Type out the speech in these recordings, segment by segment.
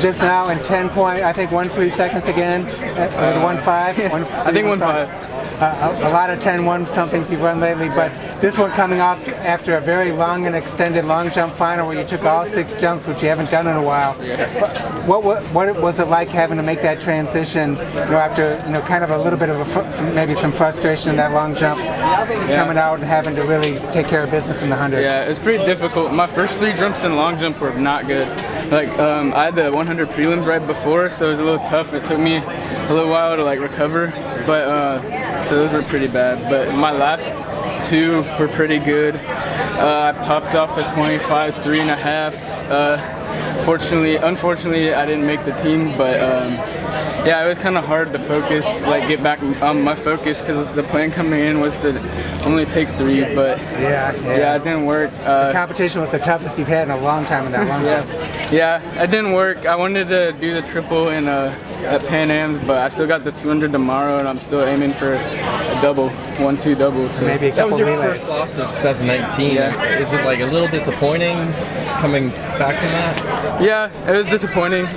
just now in 10 point, I think 1.3 seconds again, or 1.5? I think 1.5. A lot of 10-1 something you've run lately, but this one coming off after a very long and extended long jump final where you took all 6 jumps, which you haven't done in a while. Yeah. What was it like having to make that transition, after kind of a little bit of maybe some frustration in that long jump, coming out and having to really take care of business in the 100? Yeah, it's pretty difficult. My first 3 jumps in long jump were not good. Like I had the 100 prelims right before, so it was a little tough. It took me a little while to recover, but so those were pretty bad. But my last 2 were pretty good. I popped off a 25 3.5. Unfortunately, I didn't make the team, but yeah, it was kind of hard to focus, get back on my focus, because the plan coming in was to only take 3, but yeah, it didn't work. The competition was the toughest you've had in a long time in that long jump. Yeah, it didn't work. I wanted to do the triple at Pan Am's, but I still got the 200 tomorrow, and I'm still aiming for a double, 1-2 double. So maybe a couple that was your relays. first loss of 2019. Yeah. Is it a little disappointing coming back from that? Yeah, it was disappointing.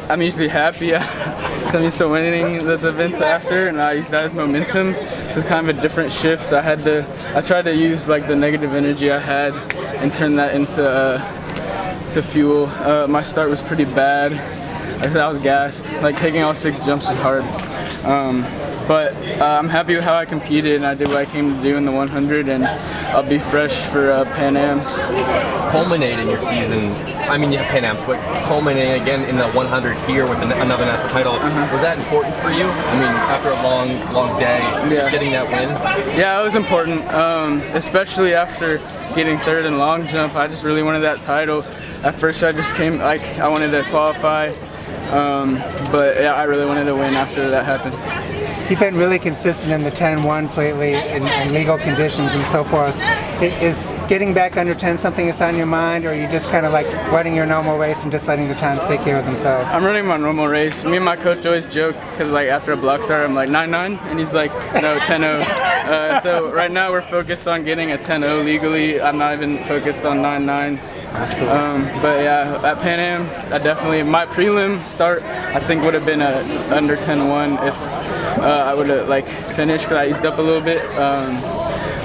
I'm usually happy. I'm used to winning those events after, and I used that as momentum. So it's kind of a different shift. So I tried to use the negative energy I had and turn that into fuel. My start was pretty bad. I was gassed. Taking all 6 jumps was hard. But I'm happy with how I competed, and I did what I came to do in the 100, and I'll be fresh for Pan Am's. Culminating your season, Pan Am's, but culminating again in the 100 here with another national title, was that important for you? After a long day, getting that win? Yeah, it was important, especially after getting 3rd in long jump. I just really wanted that title. At first I just came, I wanted to qualify, but yeah, I really wanted to win after that happened. You've been really consistent in the 10-1s lately in legal conditions and so forth. Is getting back under 10 something that's on your mind, or are you just kind of running your normal race and just letting the times take care of themselves? I'm running my normal race. Me and my coach always joke, because after a block start I'm 9-9, and he's no, 10-0. So right now we're focused on getting a 10-0 legally. I'm not even focused on 9-9s. That's cool. But yeah, at Pan Am's, my prelim start I think would have been under 10-1 if I would have finished, because I eased up a little bit.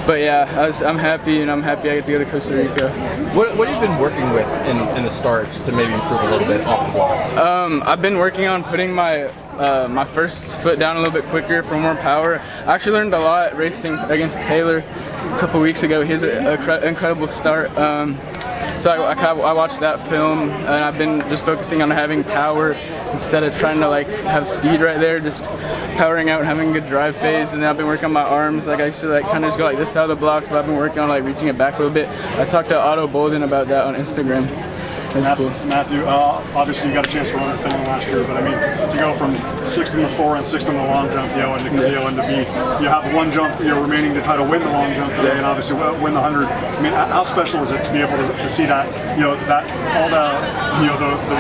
But yeah, I'm happy, and I'm happy I get to go to Costa Rica. What have you been working with in the starts to maybe improve a little bit off the blocks? I've been working on putting my first foot down a little bit quicker for more power. I actually learned a lot racing against Taylor a couple weeks ago. He has an incredible start. So I watched that film, and I've been just focusing on having power instead of trying to have speed right there, just powering out and having a good drive phase. And then I've been working on my arms. I used to kind of just go this side of the blocks, but I've been working on reaching it back a little bit. I talked to Otto Bolden about that on Instagram. That's cool. Matthew, obviously you got a chance to run in Finland last year, but to go from 6th in the 4 and 6th in the long jump, and to be, you have 1 jump remaining to try to win the long jump today, and obviously win the 100. How special is it to be able to see that, that all the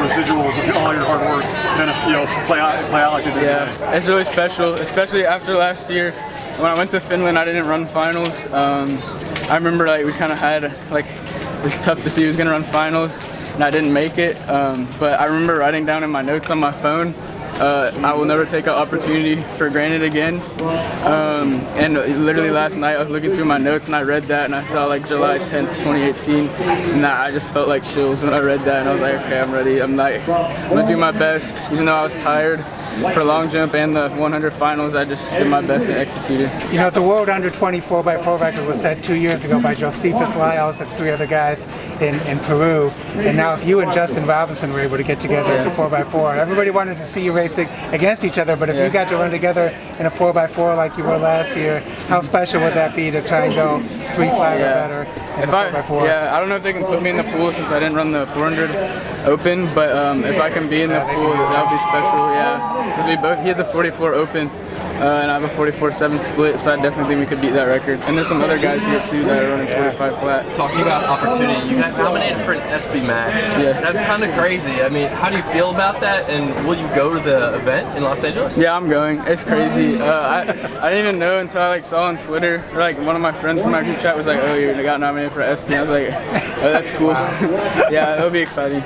residuals of all your hard work, then play out like it did today? It's really special, especially after last year. When I went to Finland, I didn't run finals. I remember we kind of had it was tough to see who was going to run finals, and I didn't make it, but I remember writing down in my notes on my phone, I will never take an opportunity for granted again. And literally last night I was looking through my notes and I read that, and I saw July 10th, 2018, and I just felt chills when I read that, and I was okay, I'm ready. I'm gonna do my best, even though I was tired. For long jump and the 100 finals, I just did my best and executed. The world under 20 4x4 record was set 2 years ago by Josephus Lyles and 3 other guys in Peru. And now if you and Justin Robinson were able to get together in a 4x4, everybody wanted to see you race against each other, but if you got to run together in a 4x4 like you were last year, how special would that be to try and go 3-5 or better in a 4x4? I don't know if they can put me in the pool since I didn't run the 400 open, but if I can be in the pool, that would be special, He has a 44 open, and I have a 44.7 split, so I definitely think we could beat that record. And there's some other guys here too that are running 45 flat. Talking about opportunity, you got nominated for an SB Mac. Yeah. That's kind of crazy. I mean, how do you feel about that? And will you go to the event in Los Angeles? Yeah, I'm going. It's crazy. I didn't even know until I saw on Twitter, or one of my friends from my group chat was like, "Oh, you got nominated for SB." I was like, "Oh, that's cool." Yeah, it'll be exciting.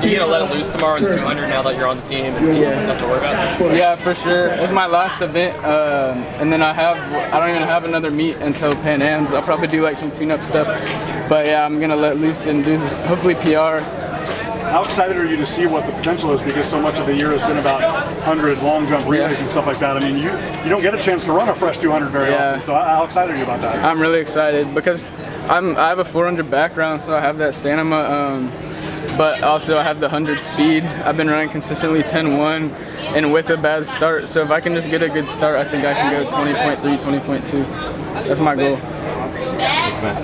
You gonna let it loose tomorrow in the 200 now that you're on the team and nothing to worry about? Yeah, for sure. It's my last event, and then I don't even have another meet until Pan Am's. I'll probably do some tune-up stuff, but yeah, I'm gonna let loose and do hopefully PR. How excited are you to see what the potential is? Because so much of the year has been about 100 long jump relays and stuff like that. I mean, you don't get a chance to run a fresh 200 very often. So how excited are you about that? I'm really excited because I have a 400 background, so I have that stamina. But also I have the 100 speed. I've been running consistently 10.1 and with a bad start. So if I can just get a good start, I think I can go 20.3, 20.2. That's my goal. Thanks, man.